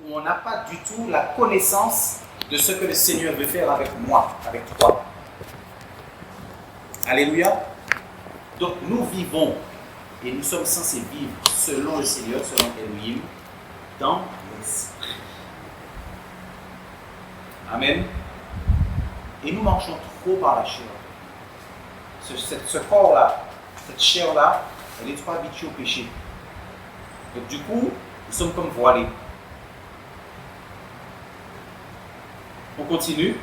où on n'a pas du tout la connaissance de ce que le Seigneur veut faire avec moi, avec toi. Alléluia. Donc nous vivons et nous sommes censés vivre selon le Seigneur, selon Elohim, dans l'esprit. Amen. Et nous marchons trop par la chair. Ce corps-là, cette chair-là, elle est trop habituée au péché. Donc du coup, nous sommes comme voilés. On continue.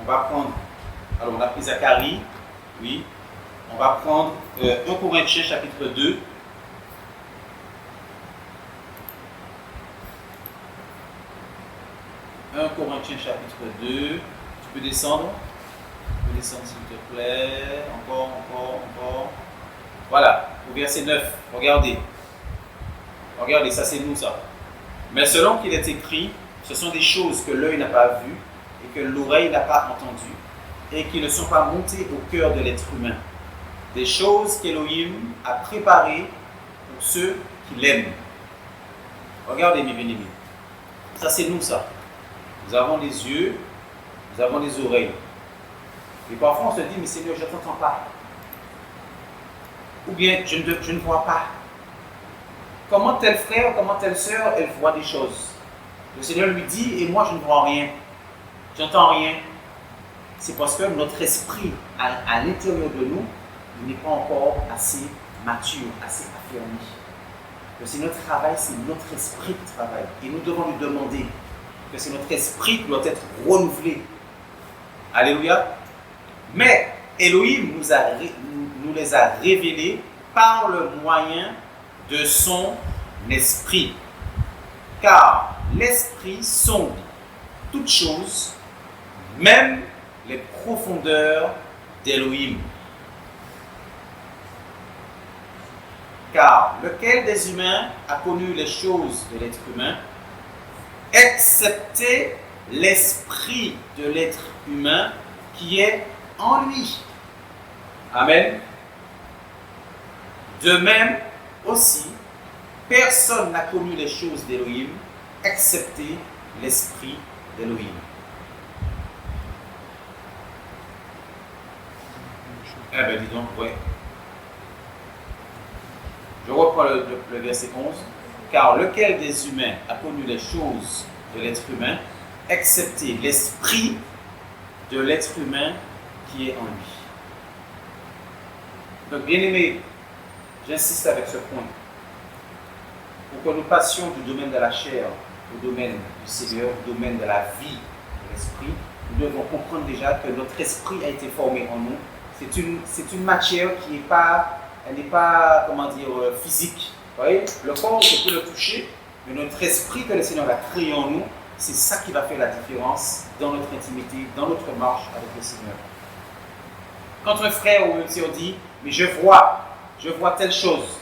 On va prendre, alors on a pris Zacharie, oui. On va prendre 1 Corinthiens chapitre 2. 1 Corinthiens chapitre 2. Tu peux descendre? Tu peux descendre s'il te plaît. Encore. Voilà, au verset 9. Regardez. Regardez, ça c'est nous ça. Mais selon qu'il est écrit, ce sont des choses que l'œil n'a pas vues et que l'oreille n'a pas entendues et qui ne sont pas montées au cœur de l'être humain. Des choses qu'Elohim a préparées pour ceux qui l'aiment. Regardez mes bien-aimés. Ça c'est nous ça. Nous avons les yeux, nous avons les oreilles. Et parfois on se dit, mais Seigneur, je ne t'entends pas. Ou bien, je ne vois pas. Comment tel frère, comment telle sœur, elle voit des choses. Le Seigneur lui dit, et moi je ne vois rien. Je n'entends rien. C'est parce que notre esprit, à l'intérieur de nous, n'est pas encore assez mature, assez affirmé. Le Seigneur travaille, c'est notre esprit qui travaille. Et nous devons lui demander que c'est notre esprit qui doit être renouvelé. Alléluia. Mais Elohim nous les a révélés par le moyen de son esprit. Car l'esprit sonde toutes choses, même les profondeurs d'Elohim. Car lequel des humains a connu les choses de l'être humain, excepté l'esprit de l'être humain qui est en lui. Amen. De même aussi, personne n'a connu les choses d'Elohim, excepté l'esprit d'Elohim. Eh bien, dis donc, ouais. Je reprends le verset 11. Car lequel des humains a connu les choses de l'être humain, excepté l'esprit de l'être humain qui est en lui. Donc, bien aimé, j'insiste avec ce point. Pour que nous passions du domaine de la chair au domaine du Seigneur, au domaine de la vie de l'esprit, nous devons comprendre déjà que notre esprit a été formé en nous. C'est une matière qui n'est pas, comment dire, physique. Vous voyez, le corps, on peut le toucher, mais notre esprit que le Seigneur a créé en nous, c'est ça qui va faire la différence dans notre intimité, dans notre marche avec le Seigneur. Quand un frère ou une sœur dit, mais je vois telle chose,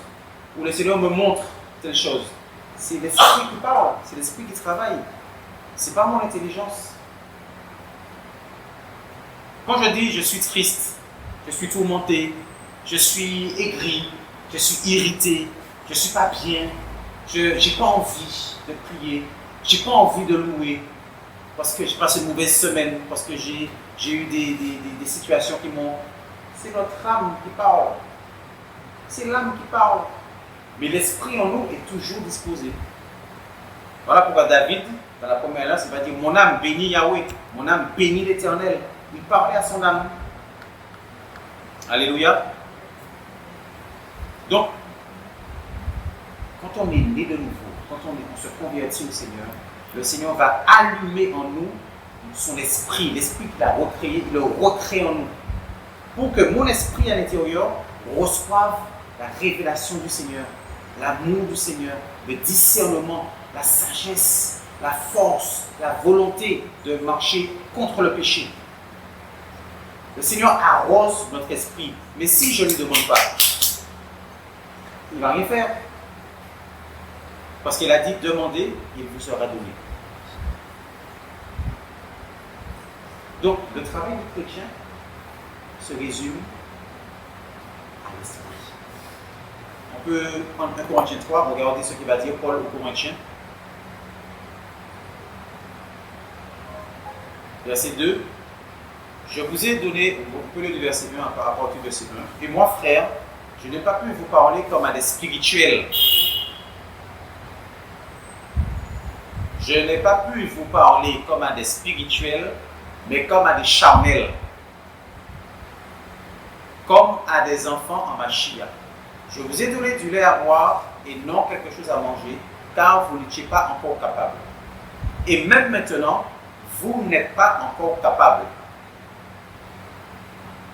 ou le Seigneur me montre telle chose, c'est l'esprit qui parle, c'est l'esprit qui travaille. Ce n'est pas mon intelligence. Quand je dis je suis triste, je suis tourmenté, je suis aigri, je suis irrité, je ne suis pas bien, je n'ai pas envie de prier, je n'ai pas envie de louer, parce que j'ai passé une mauvaise semaine, parce que j'ai eu des situations qui m'ont... C'est notre âme qui parle. C'est l'âme qui parle. Mais l'esprit en nous est toujours disposé. Voilà pourquoi David, dans la première lance, il va dire, mon âme bénit Yahweh, mon âme bénit l'Éternel. Il parlait à son âme. Alléluia. Donc, quand on est né de nouveau, quand on se convertit au Seigneur, le Seigneur va allumer en nous son esprit, l'esprit qu'il a recréé, il le recrée en nous. Pour que mon esprit à l'intérieur reçoive la révélation du Seigneur, l'amour du Seigneur, le discernement, la sagesse, la force, la volonté de marcher contre le péché. Le Seigneur arrose notre esprit, mais si je ne lui demande pas, il ne va rien faire. Parce qu'il a dit, demandez, il vous sera donné. Donc, le travail du chrétien se résume à l'esprit. On peut prendre 1 Corinthiens 3, regardez ce qu'il va dire Paul aux Corinthiens. Verset 2. Je vous ai donné, vous pouvez le verset 1 à partir du verset 1. Et moi, frère, je n'ai pas pu vous parler comme à des spirituels. Je n'ai pas pu vous parler comme à des spirituels, mais comme à des charnels. Comme à des enfants en machia. Je vous ai donné du lait à boire et non quelque chose à manger, car vous n'étiez pas encore capable. Et même maintenant, vous n'êtes pas encore capable,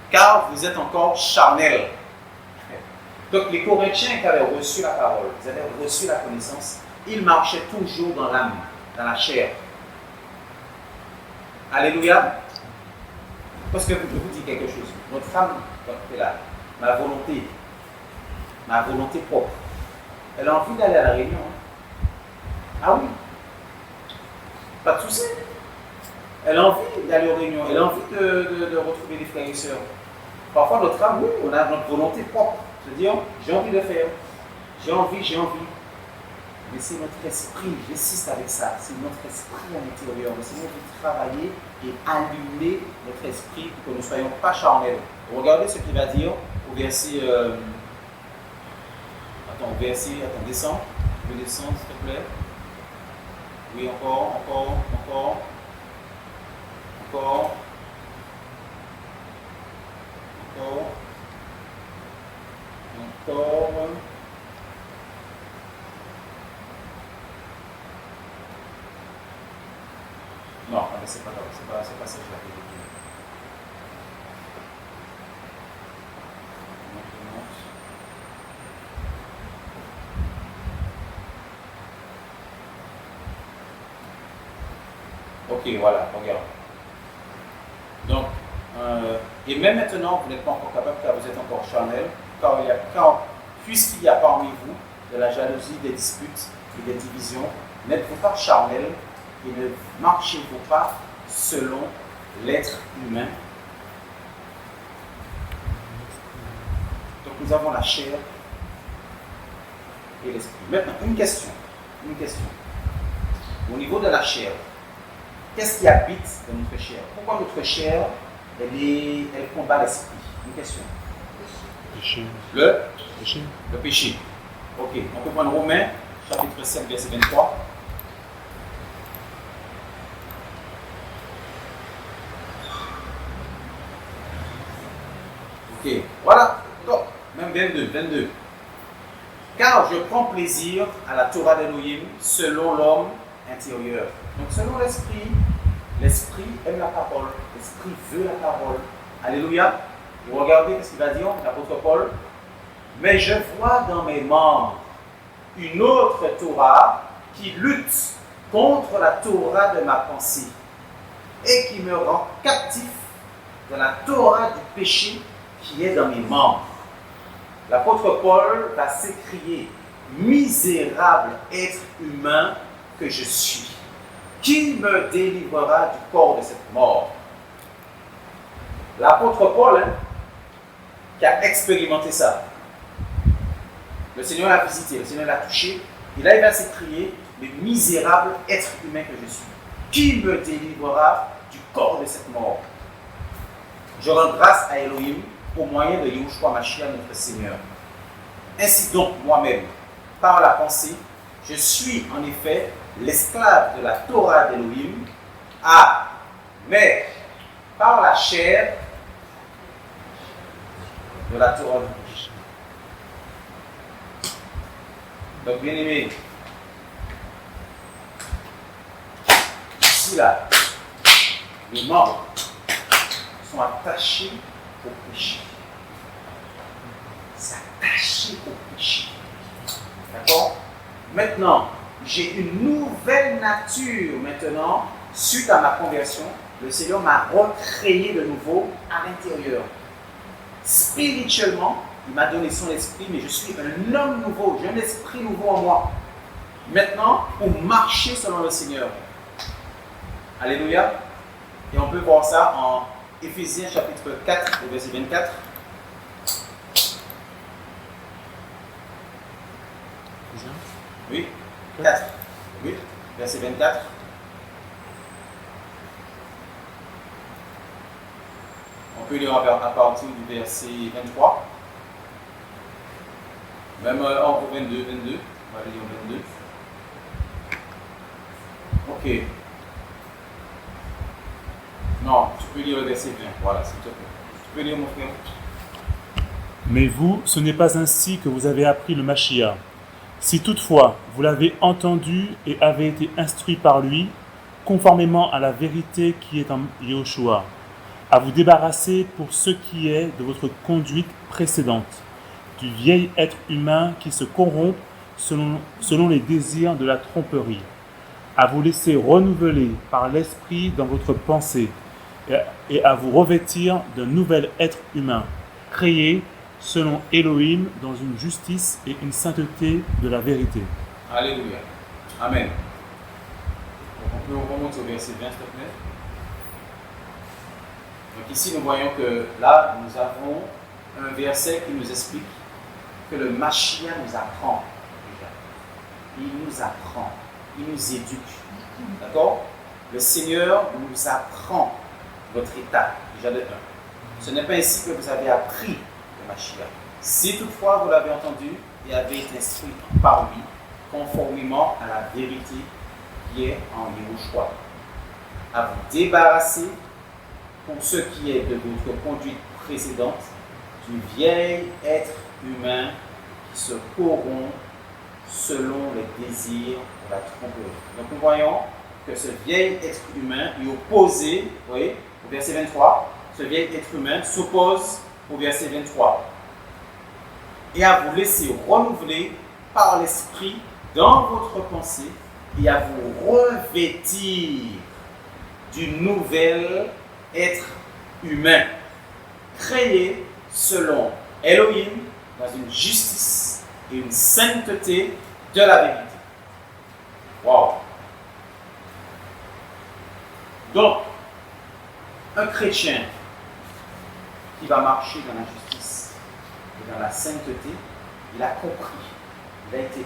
car vous êtes encore charnel. Donc les Corinthiens qui avaient reçu la parole, ils avaient reçu la connaissance, ils marchaient toujours dans l'âme, dans la chair. Alléluia. Parce que je vous dis quelque chose. Notre femme, quand elle est là, ma volonté propre, elle a envie d'aller à la réunion. Ah oui. Pas de souci. Elle a envie d'aller aux réunions, elle a envie de retrouver des frères et sœurs. Parfois, notre âme, oui, on a notre volonté propre. C'est-à-dire, j'ai envie de faire. J'ai envie. Mais c'est notre esprit, j'insiste avec ça, c'est notre esprit à l'intérieur. Le Seigneur veut travailler et allumer notre esprit pour que nous ne soyons pas charnels. Regardez ce qu'il va dire au verset. Descends. Tu peux descendre, s'il te plaît. Oui, encore. Non, mais c'est pas grave, c'est pas ça que je vais dire. Ok, voilà, regarde. Donc, et même maintenant, vous n'êtes pas encore capable car vous êtes encore charnel, puisqu'il y a parmi vous de la jalousie, des disputes et des divisions, n'êtes-vous pas charnel et ne marchez-vous pas selon l'être humain? Donc nous avons la chair et l'esprit. Maintenant, une question. Au niveau de la chair, qu'est-ce qui habite dans notre chair? Pourquoi notre chair, elle combat l'esprit? Une question. Le péché. Ok, on peut prendre Romains, chapitre 7, verset 23. Ok, voilà. Donc, même 22. Car je prends plaisir à la Torah d'Elohim selon l'homme intérieur. Donc, selon l'esprit aime la parole, l'esprit veut la parole. Alléluia. Vous regardez ce qu'il va dire, l'apôtre Paul. Mais je vois dans mes membres une autre Torah qui lutte contre la Torah de ma pensée et qui me rend captif de la Torah du péché qui est dans mes membres. L'apôtre Paul va s'écrier: misérable être humain que je suis, qui me délivrera du corps de cette mort? L'apôtre Paul, qui a expérimenté ça, le Seigneur l'a visité, le Seigneur l'a touché, et là il va s'écrier: le misérable être humain que je suis, qui me délivrera du corps de cette mort? Je rends grâce à Elohim au moyen de Yahushua Mashiach, notre Seigneur. Ainsi donc, moi-même, par la pensée, je suis en effet l'esclave de la Torah d'Elohim, mais par la chair de la Torah du péché. Donc, bien aimé, ici là, les membres sont attachés au péché. S'attacher au péché. D'accord? Maintenant, j'ai une nouvelle nature maintenant, suite à ma conversion. Le Seigneur m'a recréé de nouveau à l'intérieur. Spirituellement, il m'a donné son esprit, mais je suis un homme nouveau, j'ai un esprit nouveau en moi. Maintenant, pour marcher selon le Seigneur. Alléluia. Et on peut voir ça en Éphésiens chapitre 4, verset 24. Oui, 4. Oui, verset 24. peut lire à partir du verset 23. Même entre 22, 22. On va lire 22. Ok. Non, tu peux lire le verset 20. Voilà, s'il te plaît. Tu peux lire, mon frère. Mais vous, ce n'est pas ainsi que vous avez appris le Mashiach. Si toutefois vous l'avez entendu et avez été instruit par lui, conformément à la vérité qui est en Yahushua, à vous débarrasser pour ce qui est de votre conduite précédente, du vieil être humain qui se corrompt selon les désirs de la tromperie, à vous laisser renouveler par l'esprit dans votre pensée et à vous revêtir d'un nouvel être humain, créé selon Elohim dans une justice et une sainteté de la vérité. Alléluia. Amen. Donc on peut remonter au verset 20, s'il te plaît. Donc ici, nous voyons que là, nous avons un verset qui nous explique que le Mashiach nous apprend déjà. Il nous apprend, il nous éduque. D'accord? Le Seigneur nous apprend votre état, déjà de 1. Ce n'est pas ainsi que vous avez appris le Mashiach. Si toutefois vous l'avez entendu et avez été instruit par lui, conformément à la vérité qui est en Yahushua, à vous débarrasser pour ce qui est de votre conduite précédente du vieil être humain qui se corrompt selon les désirs de la tromperie. Donc nous voyons que ce vieil être humain est opposé, vous voyez, au verset 23, ce vieil être humain s'oppose au verset 23. Et à vous laisser renouveler par l'esprit dans votre pensée et à vous revêtir du nouvel être humain, créé selon Elohim dans une justice et une sainteté de la vérité. Wow! Donc, un chrétien qui va marcher dans la justice et dans la sainteté, il a compris. Il a été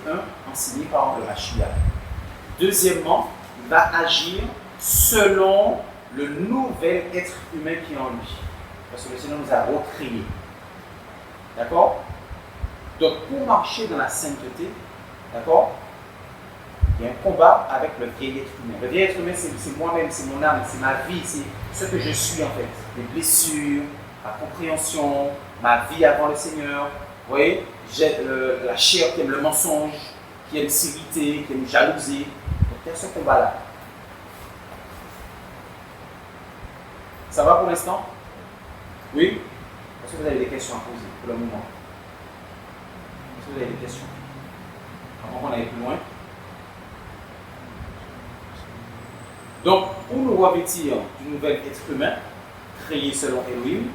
enseigné par le Mashiach. Deuxièmement, il va agir selon le nouvel être humain qui est en lui. Parce que le Seigneur nous a recréés. D'accord? Donc, pour marcher dans la sainteté, d'accord, il y a un combat avec le vieil être humain. Le vieil être humain, c'est moi-même, c'est mon âme, c'est ma vie, c'est ce que je suis en fait. Les blessures, ma compréhension, ma vie avant le Seigneur. Vous voyez, j'ai la chair qui aime le mensonge, qui aime s'irriter, qui aime jalouser. Donc, il y a ce combat-là. Ça va pour l'instant? Oui? Est-ce que vous avez des questions à poser pour le moment? Est-ce que vous avez des questions? Avant qu'on aille plus loin. Donc, pour nous revêtir du nouvel être humain, créé selon Elohim,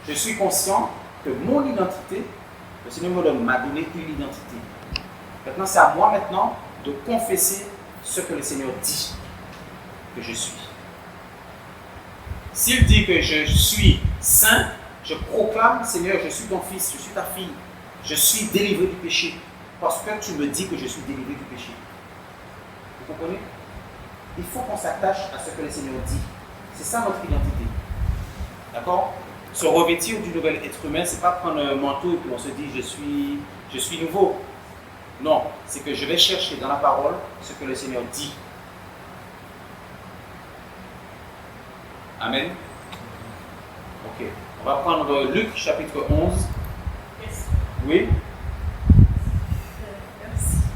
je suis conscient que mon identité, le Seigneur m'a donné une identité. Maintenant, c'est à moi maintenant de confesser ce que le Seigneur dit que je suis. S'il dit que je suis saint, je proclame, Seigneur, je suis ton fils, je suis ta fille, je suis délivré du péché, parce que tu me dis que je suis délivré du péché. Vous comprenez? Il faut qu'on s'attache à ce que le Seigneur dit. C'est ça notre identité. D'accord? Se revêtir du nouvel être humain, c'est pas prendre un manteau et puis on se dit je suis nouveau. Non, c'est que je vais chercher dans la parole ce que le Seigneur dit. Amen. Ok. On va prendre Luc chapitre 11. Yes. Oui. Merci.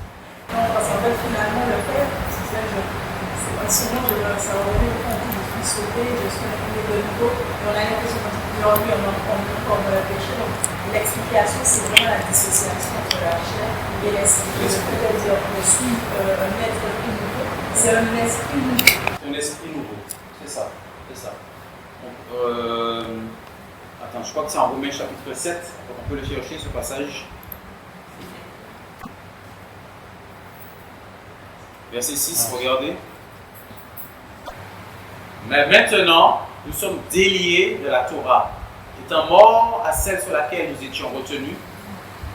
Non, parce qu'en fait, finalement, le fait, c'est ça, c'est pas seulement ça va revenir au compte, je suis sauvé, je suis un de nouveau, et on a l'impression qu'on dit, oh, lui, on en comme péché. Donc, l'explication, c'est vraiment la dissociation entre la chair et l'esprit. Je peux te dire, je suis un être nouveau, c'est un esprit nouveau. C'est un esprit nouveau, c'est ça. C'est ça. Donc, attends, je crois que c'est en Romains chapitre 7. Donc on peut le chercher, ce passage. Verset 6, regardez. Mais maintenant, nous sommes déliés de la Torah, étant morts à celle sur laquelle nous étions retenus,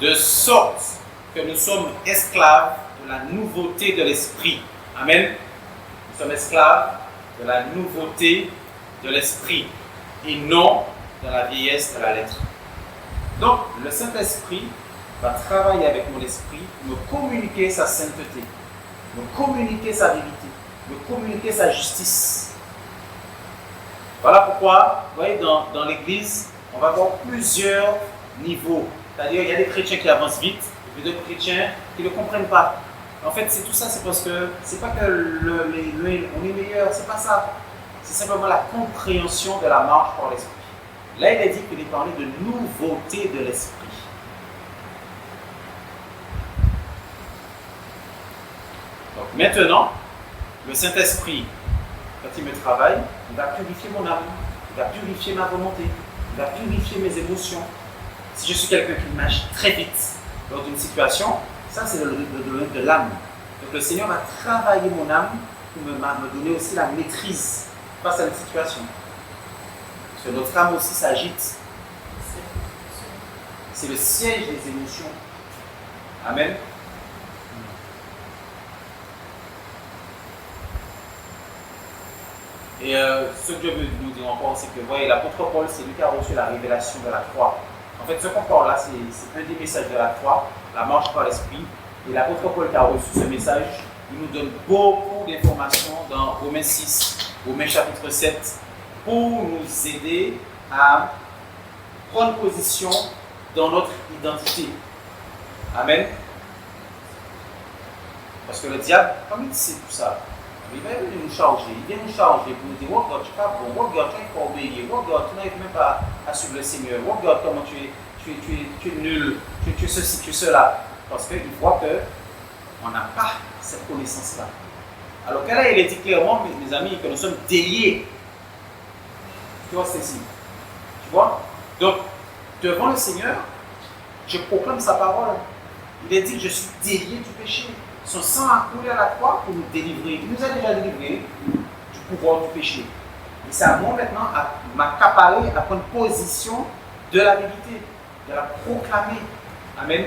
de sorte que nous sommes esclaves de la nouveauté de l'esprit. Amen. Nous sommes esclaves de la nouveauté de l'esprit. et non dans la vieillesse de la lettre. Donc, le Saint-Esprit va travailler avec mon esprit, me communiquer sa sainteté, me communiquer sa vérité, me communiquer sa justice. Voilà pourquoi, vous voyez, dans l'Église, on va avoir plusieurs niveaux. C'est-à-dire, il y a des chrétiens qui avancent vite, et puis d'autres chrétiens qui ne comprennent pas. En fait, c'est tout ça, c'est parce que c'est pas que on est meilleur, c'est pas ça. C'est simplement la compréhension de la marche par l'esprit. Là, il est dit qu'il est parlé de nouveauté de l'esprit. Donc maintenant, le Saint-Esprit, quand il me travaille, il va purifier mon âme, il va purifier ma volonté, il va purifier mes émotions. Si je suis quelqu'un qui marche très vite lors d'une situation, ça c'est le domaine de l'âme. Donc le Seigneur va travailler mon âme pour me donner aussi la maîtrise face à une situation. Parce que notre âme aussi s'agite. C'est le siège des émotions. Amen. Et ce que je veux nous dire encore, c'est que, vous voyez, l'apôtre Paul, c'est lui qui a reçu la révélation de la croix. En fait, ce qu'on parle là, c'est un des messages de la croix, la marche par l'esprit. Et l'apôtre Paul qui a reçu ce message, il nous donne beaucoup d'informations dans Romains 6, Romains chapitre 7, pour nous aider à prendre position dans notre identité. Amen. Parce que le diable, comme il sait tout ça, il va nous charger, il vient nous charger pour nous dire: oh God, tu n'es pas bon, oh God, tu n'es pas obéi, oh God, tu n'arrives même pas à suivre le Seigneur, oh God, comment tu es nul, tu es ceci, tu es cela. Parce qu'il voit qu'on n'a pas cette connaissance-là. Alors que là, il est dit clairement, mes amis, que nous sommes déliés. Tu vois, c'est ici. Tu vois? Donc, devant le Seigneur, je proclame sa parole. Il est dit que je suis délié du péché. Son sang a coulé à la croix pour nous délivrer. Il nous a déjà délivrés du pouvoir du péché. Et c'est à moi maintenant à m'accaparer, à prendre position de la vérité, de la proclamer. Amen.